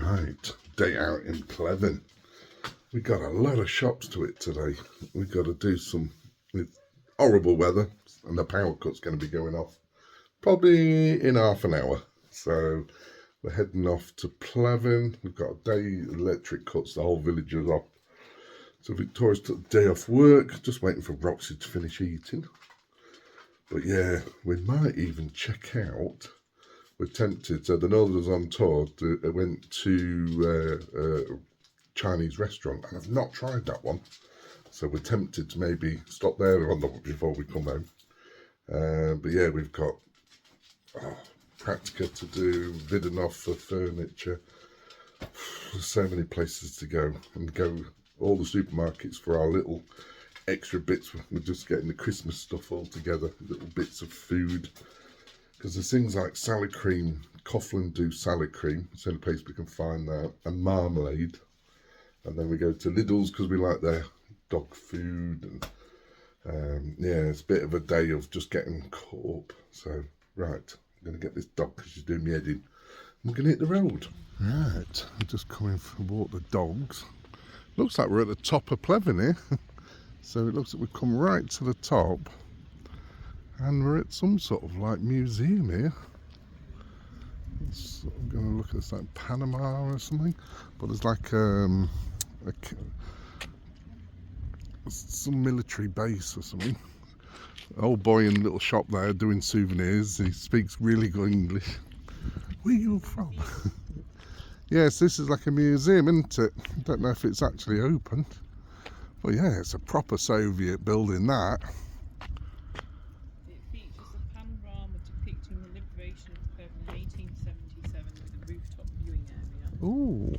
Right, day out in Pleven. We got a lot of shops to it today. We've got to do some with horrible weather, and the power cut's going to be going off probably in half an hour. So we're heading off to Pleven. We've got a day electric cuts, the whole village is off. So Victoria's took the day off work, just waiting for Roxy to finish eating. But yeah, we might even check out. We're tempted. So the Northerners on tour went to a Chinese restaurant, and I've not tried that one. So we're tempted to maybe stop there on before we come home. But yeah, we've got Practica to do, Vidanoff for furniture. There's so many places to go, and go all the supermarkets for our little extra bits. We're just getting the Christmas stuff all together, little bits of food. Because there's things like salad cream, Coughlin do salad cream, it's the only place we can find that, and marmalade. And then we go to Lidl's because we like their dog food. And yeah, it's a bit of a day of just getting caught up. So, right, I'm going to get this dog because she's doing me head in. We're going to hit the road. Right, I'm just coming to walk the dogs. Looks like we're at the top of Pleven here. So it looks like we've come right to the top. And we're at some sort of like museum here. I'm going to look at this like Panama or something. But there's like some military base or something. An old boy in a little shop there doing souvenirs. He speaks really good English. Where are you from? Yes, this is like a museum, isn't it? I don't know if it's actually open. But yeah, it's a proper Soviet building, that. It features a panorama depicting the liberation of Pleven in 1877 with a rooftop viewing area. Ooh.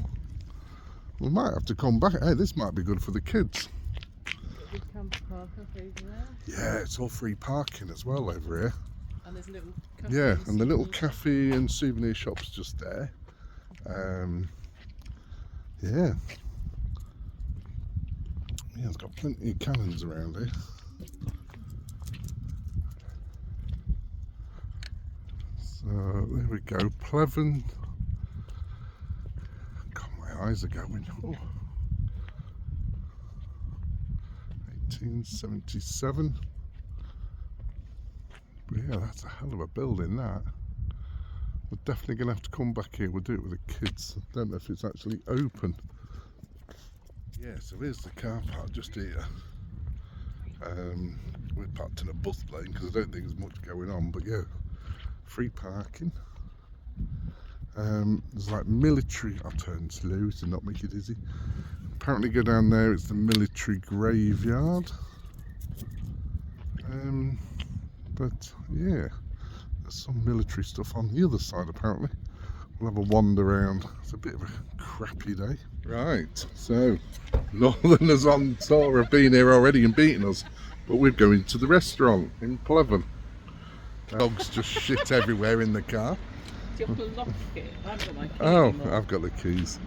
We might have to come back. Hey, this might be good for the kids. Big camper park up over there. Yeah, it's all free parking as well over here. And there's a little cafe. Yeah, and the little cafe and souvenir shop's just there. Yeah. Yeah, it's got plenty of cannons around here. So there we go, Pleven. God, my eyes are going. Oh. 1877. But yeah, that's a hell of a building, that. We're definitely going to have to come back here. We'll do it with the kids. I don't know if it's actually open. Yeah, so here's the car park just here. We're parked in a bus lane because I don't think there's much going on, but yeah, free parking. There's like military, I'll turn slow to not make you dizzy. Apparently go down there, it's the military graveyard. But yeah, there's some military stuff on the other side apparently. We'll have a wander around. It's a bit of a crappy day. Right, so Northerners on tour have been here already and beaten us, but we're going to the restaurant in Pleven. Dogs just shit everywhere in the car. Do you have to lock it? I haven't got my key Oh, I've got the keys.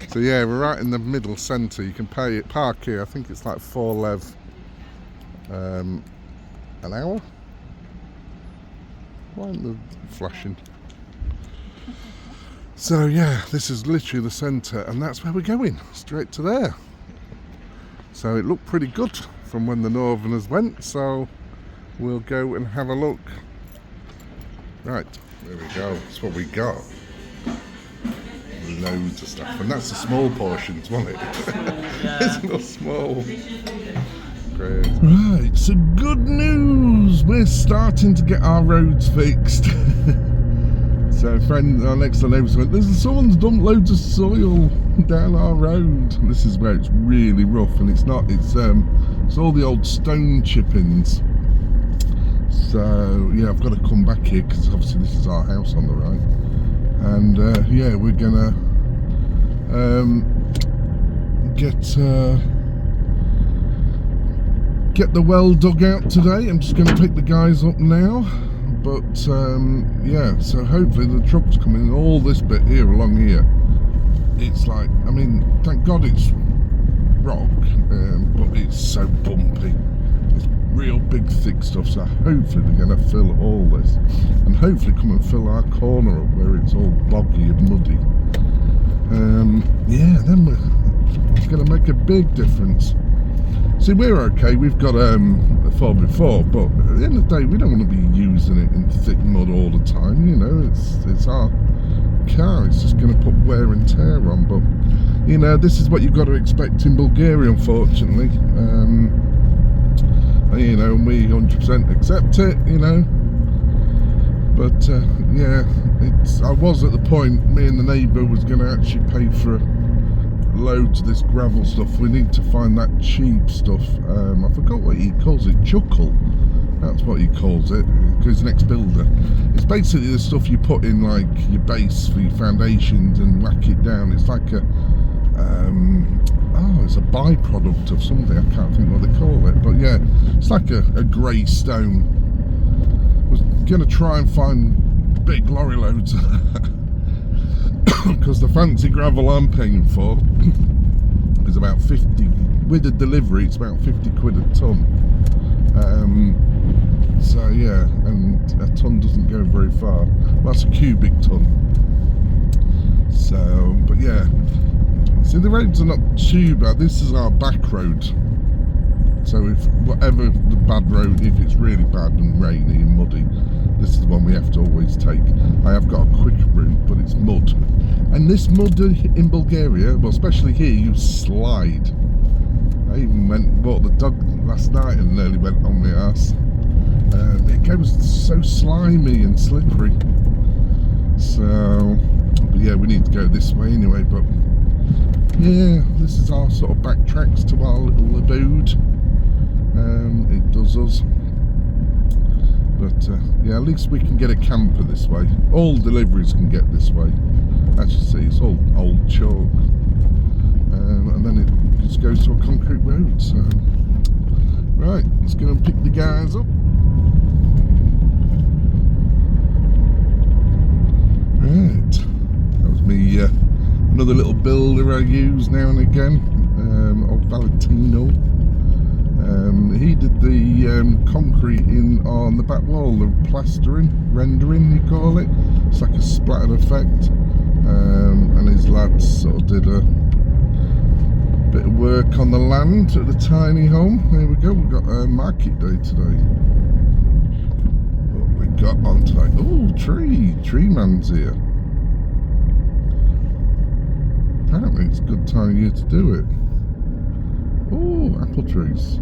So yeah, we're right in the middle centre. You can park here. I think it's like 4 lev an hour. Why aren't they flashing? So yeah, this is literally the centre, and that's where we're going, straight to there. So it looked pretty good from when the Northerners went, so we'll go and have a look. Right, there we go, that's what we got. Loads of stuff, and that's the small portions, wasn't it? It's not small. Great. Right, so good news, we're starting to get our roads fixed. So a friend, our next door neighbours went, someone's dumped loads of soil down our road. This is where it's really rough, and it's not, it's all the old stone chippings. So yeah, I've got to come back here because obviously this is our house on the right. And yeah, we're gonna get the well dug out today. I'm just going to pick the guys up now. But yeah, so hopefully the truck's coming in. All this bit here along here, it's like, I mean, thank God it's rock, but it's so bumpy. It's real big thick stuff, so hopefully they're going to fill all this, and hopefully come and fill our corner up where it's all boggy and muddy. yeah, then it's going to make a big difference. See, we're okay. We've got a 4x4, but at the end of the day, we don't want to be using it in thick mud all the time. You know, it's our car. It's just going to put wear and tear on. But you know, this is what you've got to expect in Bulgaria, unfortunately. You know, and we 100% accept it. You know, but yeah, I was at the point. Me and the neighbour was going to actually pay for loads of this gravel stuff. We need to find that cheap stuff. I forgot what he calls it. Chuckle, that's what he calls it, because next builder. It's basically the stuff you put in like your base for your foundations and whack it down. It's like a it's a byproduct of something. I can't think what they call it, but yeah, it's like a grey stone. I was gonna try and find big lorry loads because the fancy gravel I'm paying for is about 50, with the delivery it's about 50 quid a ton. So yeah, and a ton doesn't go very far. Well, that's a cubic ton. So, but yeah, see, the roads are not too bad. This is our back road. So if whatever the bad road, if it's really bad and rainy and muddy, this is the one we have to always take. I have got a quick route, but it's mud. And this mud in Bulgaria, well, especially here, you slide. I even went and bought the dog last night and nearly went on my ass. It goes so slimy and slippery. So, but yeah, we need to go this way anyway. But yeah, this is our sort of backtracks to our little abode. It does us. But yeah, at least we can get a camper this way. All deliveries can get this way. As you see, it's all old chalk. And then it just goes to a concrete road. So, right, let's go and pick the guys up. Right, that was me, another little builder I use now and again, old Valentino. He did the concrete in on the back wall, the plastering, rendering you call it. It's like a splattered effect. And his lads sort of did a bit of work on the land at the tiny home. There we go, we've got a market day today. What we got on today? Oh, tree man's here. Apparently it's a good time of year to do it. Oh, apple trees.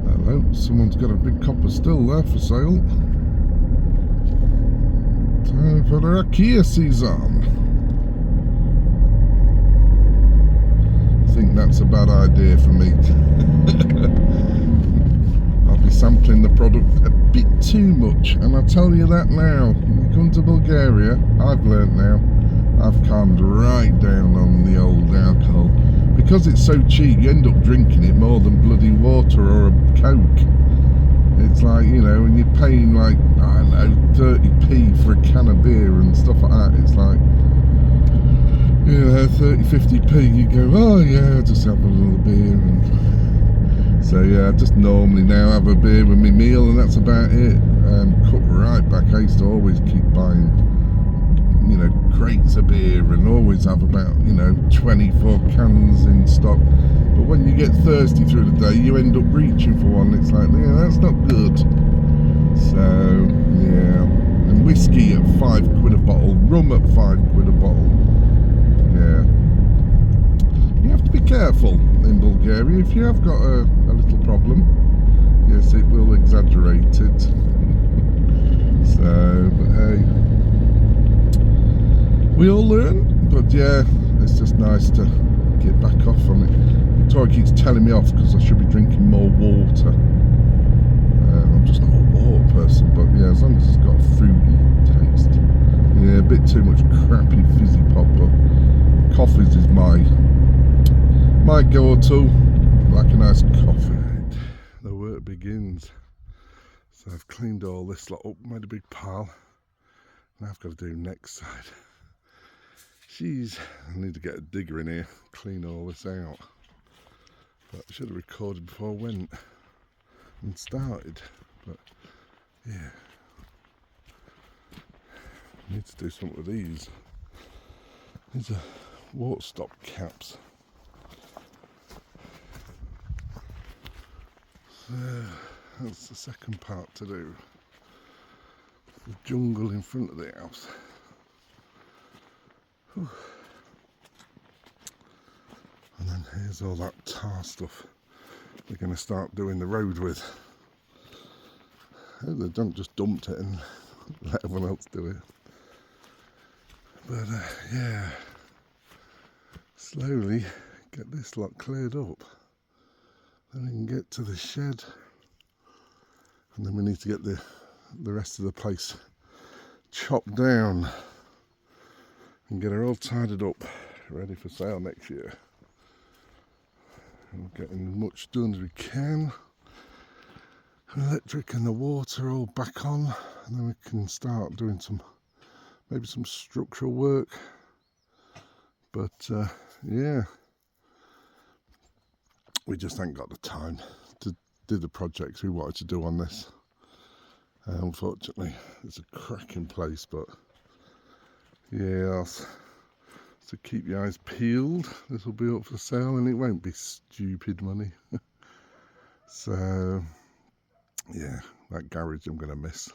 Hello, someone's got a big copper still there for sale. Time for the IKEA season. I think that's a bad idea for me. I'll be sampling the product a bit too much, and I'll tell you that now. When you come to Bulgaria, I've learnt now, I've calmed right down on the old alcohol. Because it's so cheap, you end up drinking it more than bloody water or a Coke. It's like, you know, when you're paying like, I don't know, 30p for a can of beer and stuff like that, it's like, you know, 30, 50p, you go, oh yeah, just have a little beer. And so yeah, I just normally now have a beer with my meal and that's about it. Cut right back. I used to always keep buying, you know, crates of beer and always have about, you know, 24 cans in stock. But when you get thirsty through the day, you end up reaching for one. It's like, yeah, that's not good. So yeah, and whiskey at 5 quid a bottle, rum at 5 quid a bottle. Yeah, you have to be careful in Bulgaria. If you have got a little problem, yes, it will exaggerate it. So, but hey, we all learn. But yeah, it's just nice to get back off on it. Victoria keeps telling me off because I should be drinking more water. I'm just not a water person, but yeah, as long as it's got a fruity taste. Yeah, a bit too much crappy fizzy pop, but coffees is my go-to. Like a nice coffee. The work begins. So I've cleaned all this lot up, made a big pile. Now I've got to do next side. Jeez, I need to get a digger in here, clean all this out. I should have recorded before I went and started, but yeah. I need to do something with these. These are water stop caps. So that's the second part to do. The jungle in front of the house. Whew. And then here's all that tar stuff we're going to start doing the road with. I hope they don't just dump it and let everyone else do it. But yeah, slowly get this lot cleared up. Then we can get to the shed. And then we need to get the rest of the place chopped down and get her all tidied up, ready for sale next year. And getting as much done as we can. The electric and the water all back on, and then we can start doing maybe some structural work. But yeah, we just ain't got the time to do the projects we wanted to do on this. Unfortunately, it's a cracking place, but yeah, so keep your eyes peeled. This will be up for sale, and it won't be stupid money. So yeah, that garage I'm going to miss.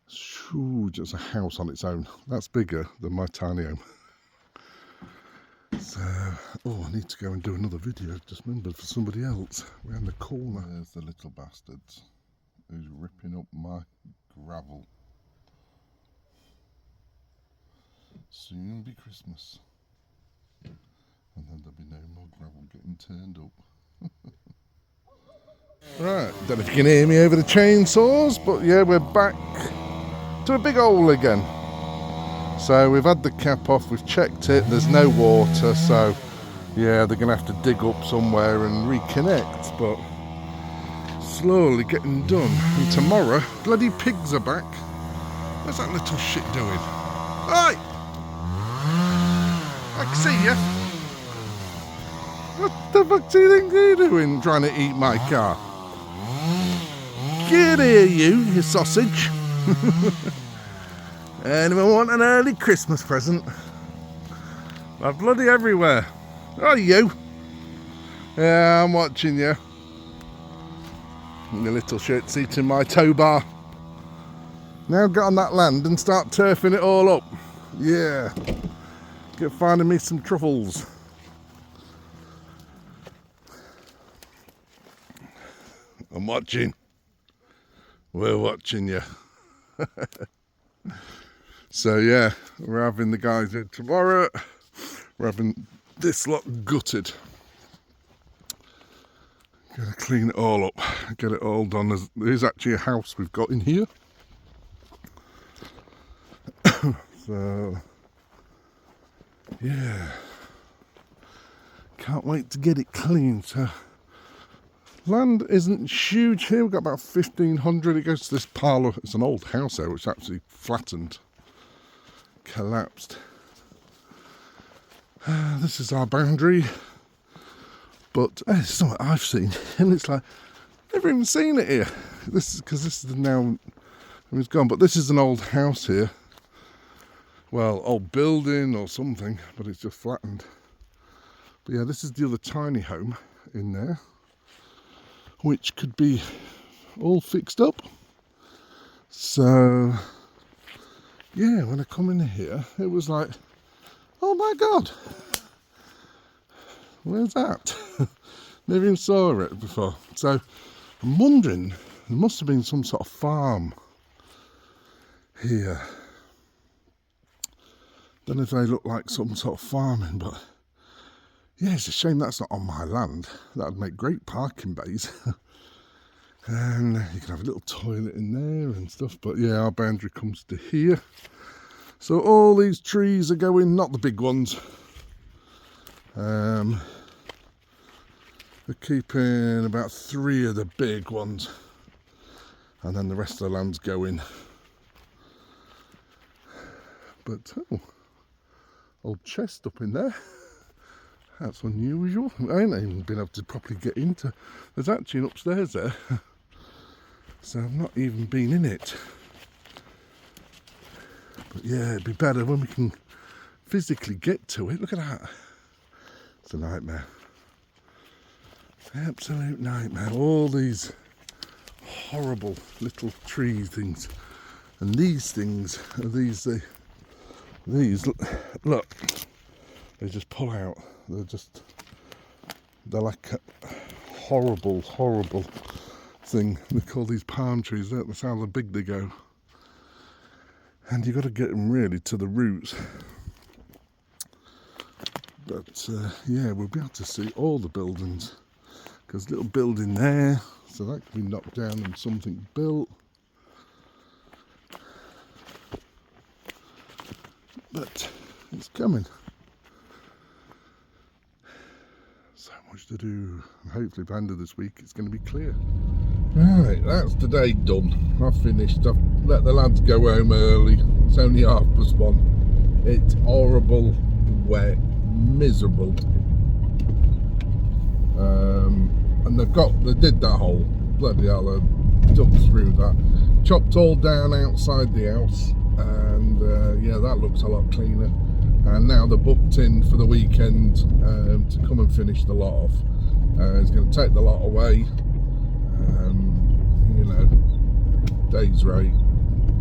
Shoo, just a house on its own. That's bigger than my tiny home. So, oh, I need to go and do another video. Just remembered, for somebody else around the corner. There's the little bastards who's ripping up my gravel. Soon will be Christmas, and then there'll be no more gravel getting turned up. Right, don't know if you can hear me over the chainsaws, but yeah, we're back to a big hole again. So we've had the cap off, we've checked it, there's no water, so yeah, they're going to have to dig up somewhere and reconnect, but slowly getting done. And tomorrow, bloody pigs are back. What's that little shit doing? Hi! I can see you. What the fuck do you think they're doing, trying to eat my car? Get here, you sausage. Anyone want an early Christmas present? They're bloody everywhere. Oh, you. Yeah, I'm watching you. And the little shit's eating my tow bar. Now get on that land and start turfing it all up. Yeah. Get finding me some truffles. I'm watching. We're watching you. So yeah, we're having the guys in tomorrow. We're having this lot gutted. Gonna clean it all up, get it all done. There's actually a house we've got in here. So yeah, can't wait to get it clean. So land isn't huge here. We've got about 1,500. It goes to this parlour. It's an old house there, which actually flattened, collapsed. This is our boundary, but it's something I've seen, and it's like never even seen it here. This is because this is now it's gone, but this is an old house here. Well, old building or something, but it's just flattened. But yeah, this is the other tiny home in there, which could be all fixed up. So yeah, when I come in here, it was like, oh my god, where's that? Never even saw it before. So I'm wondering, there must have been some sort of farm here. Don't know if they look like some sort of farming, but yeah, it's a shame that's not on my land. That'd make great parking bays. And you can have a little toilet in there and stuff. But yeah, our boundary comes to here. So all these trees are going, not the big ones. We're keeping about 3 of the big ones. And then the rest of the land's going. But, oh, old chest up in there. That's unusual. I ain't even been able to properly get into. There's actually an upstairs there, so I've not even been in it. But yeah, it'd be better when we can physically get to it. Look at that. It's a nightmare. Absolute nightmare. All these horrible little tree things, and these things are these look, they just pull out. They're like a horrible thing. They call these palm trees. That's how big they go, and you've got to get them really to the roots. But yeah, we'll be able to see all the buildings, because little building there, so that could be knocked down and something built. But it's coming. So much to do. Hopefully by the end of this week it's going to be clear. Right, that's the day done. I've finished. I've let the lads go home early. It's only 1:30. It's horrible, wet, miserable. And they did that whole bloody hell, they dug through that, chopped all down outside the house, and yeah, that looks a lot cleaner. And now they're booked in for the weekend to come and finish the lot off. It's going to take the lot away, you know, day's rate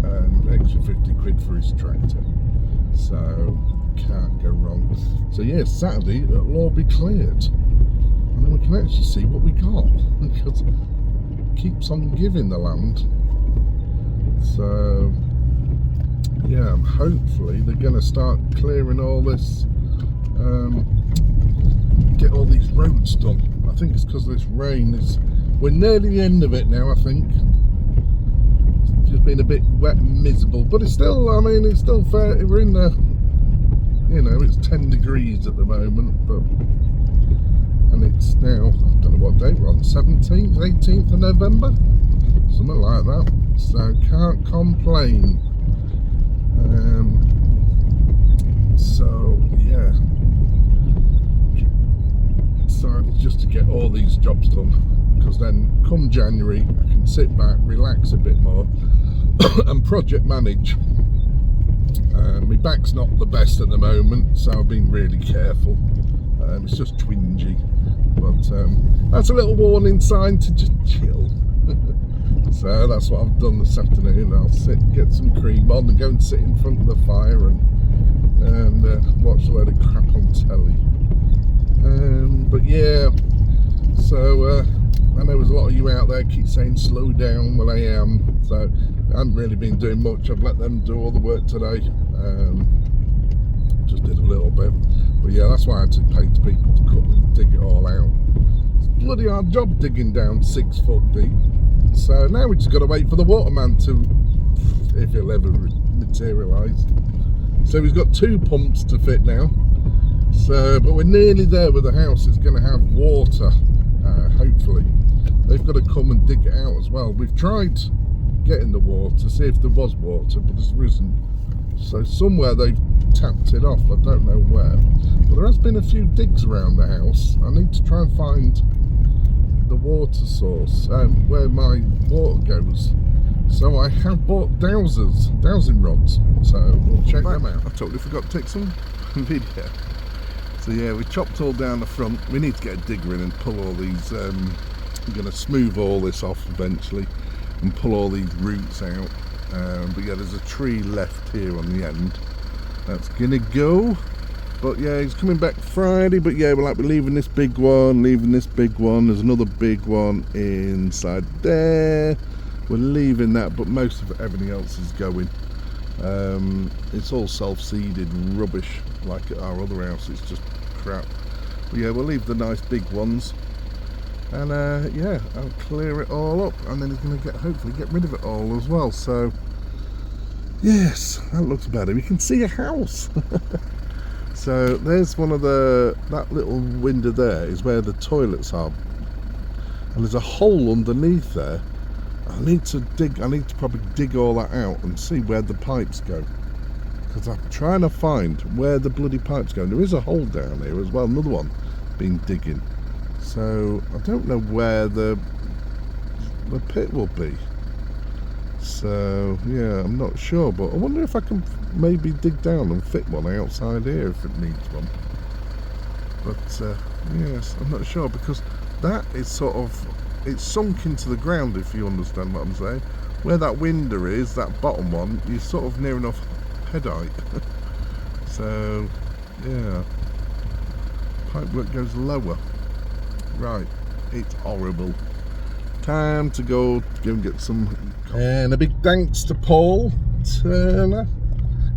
and extra 50 quid for his tractor, so can't go wrong. So yeah, Saturday it'll all be cleared, and then we can actually see what we got, because it keeps on giving the land. So yeah, hopefully they're going to start clearing all this, get all these roads done. I think it's because of this rain. We're nearly the end of it now, I think. It's just been a bit wet and miserable, but it's still, I mean, it's still fair. We're in the, you know, it's 10 degrees at the moment, but, and it's now, I don't know what date we're on, 17th, 18th of November, something like that. So can't complain. So yeah, decided just to get all these jobs done, because then come January I can sit back, relax a bit more and project manage. My back's not the best at the moment, so I've been really careful. It's just twingy, but that's a little warning sign to just chill. So that's what I've done this afternoon. I'll sit, get some cream on, and go and sit in front of the fire and watch a load of crap on telly. But yeah, so I know there's a lot of you out there keep saying slow down. Well, I am. So I haven't really been doing much. I've let them do all the work today. Just did a little bit. But yeah, that's why I had to pay to people to cut and dig it all out. It's a bloody hard job digging down 6 foot deep. So now we just got to wait for the waterman to, if he'll ever materialise. So he's got 2 pumps to fit now. So, but we're nearly there with the house. It's going to have water, hopefully. They've got to come and dig it out as well. We've tried getting the water, see if there was water, but there isn't. So somewhere they've tapped it off. I don't know where. But there has been a few digs around the house. I need to try and find the water source, where my water goes. So I have bought dowsing rods, so we'll check them out. I totally forgot to take some video. So yeah, we chopped all down the front. We need to get a digger in and pull all these, we're going to smooth all this off eventually and pull all these roots out. But yeah, there's a tree left here on the end. That's going to go. But yeah, he's coming back Friday. But yeah, we're leaving this big one, leaving this big one. There's another big one inside there. We're leaving that, but most of everything else is going. It's all self-seeded rubbish, like at our other house. It's just crap. But yeah, we'll leave the nice big ones, and yeah, I'll clear it all up, and then he's going to hopefully get rid of it all as well. So yes, that looks better. You can see a house. So there's one of that little window there is where the toilets are, and there's a hole underneath there. I need to probably dig all that out and see where the pipes go, because I'm trying to find where the bloody pipes go. And there is a hole down here as well, another one. been digging. So I don't know where the pit will be. So yeah, I'm not sure, but I wonder if I can maybe dig down and fit one outside here if it needs one. But yes, I'm not sure, because that is sort of, it's sunk into the ground, if you understand what I'm saying. Where that window is, that bottom one, you're sort of near enough head height. So yeah, pipework goes lower. Right, it's horrible. Time to go and get some. And a big thanks to Paul Turner,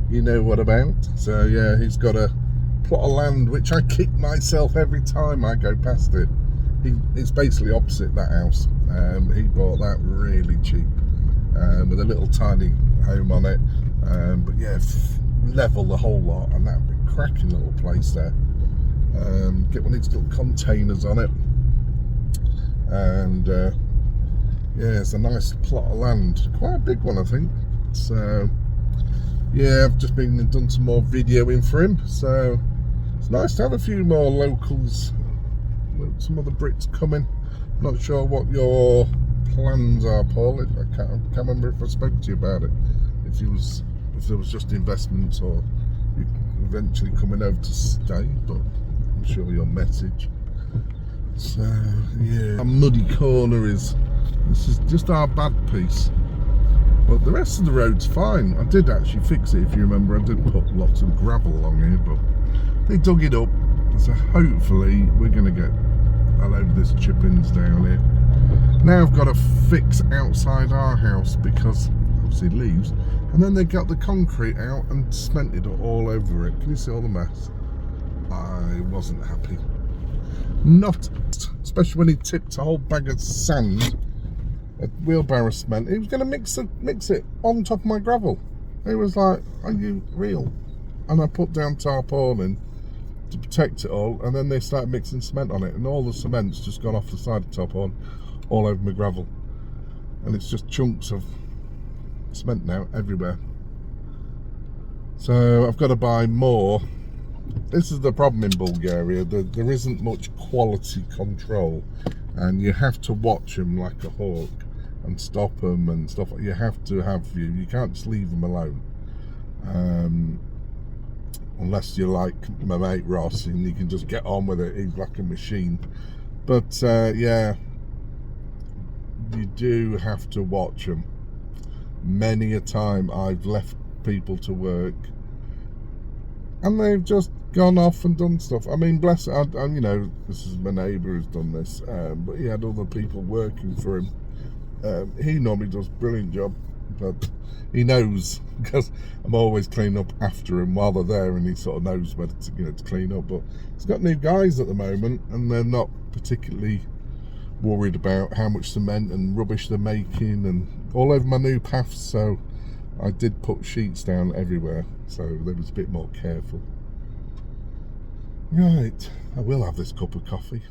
you know what about. So yeah, he's got a plot of land which I kick myself every time I go past it. It's basically opposite that house. He bought that really cheap, with a little tiny home on it. But yeah, level the whole lot, and that'd be a cracking little place there. Get one of these little containers on it, and yeah, it's a nice plot of land, quite a big one I think. So yeah, I've just been and done some more videoing for him, so it's nice to have a few more locals, some other Brits coming. Not sure what your plans are, Paul. I can't remember if I spoke to you about it, if there was just investments or you eventually coming over to stay, but I'm sure your message. So yeah, our muddy corner this is just our bad piece, but the rest of the road's fine. I did actually fix it, if you remember. I did put lots of gravel along here, but they dug it up, so hopefully we're going to get a load of this chippings down here. Now I've got to fix outside our house, because obviously leaves, and then they got the concrete out and cemented it all over it. Can you see all the mess? I wasn't happy. Not, especially when he tipped a whole bag of sand, a wheelbarrow of cement. He was going to mix it on top of my gravel. He was like, "Are you real?" And I put down tarpaulin to protect it all, and then they started mixing cement on it, and all the cement's just gone off the side of the tarpaulin all over my gravel, and it's just chunks of cement now everywhere. So I've got to buy more. This is the problem in Bulgaria. There isn't much quality control, and you have to watch them like a hawk and stop them and stuff. You have to have you can't just leave them alone, unless you're like my mate Ross and you can just get on with it. He's like a machine. But yeah, you do have to watch them. Many a time I've left people to work and they've just gone off and done stuff. I mean, bless it, you know, this is my neighbour who's done this, but he had other people working for him. He normally does a brilliant job, but he knows, because I'm always cleaning up after him while they're there, and he sort of knows whether to, to clean up. But he's got new guys at the moment, and they're not particularly worried about how much cement and rubbish they're making and all over my new paths. So I did put sheets down everywhere, so they was a bit more careful. Right, I will have this cup of coffee.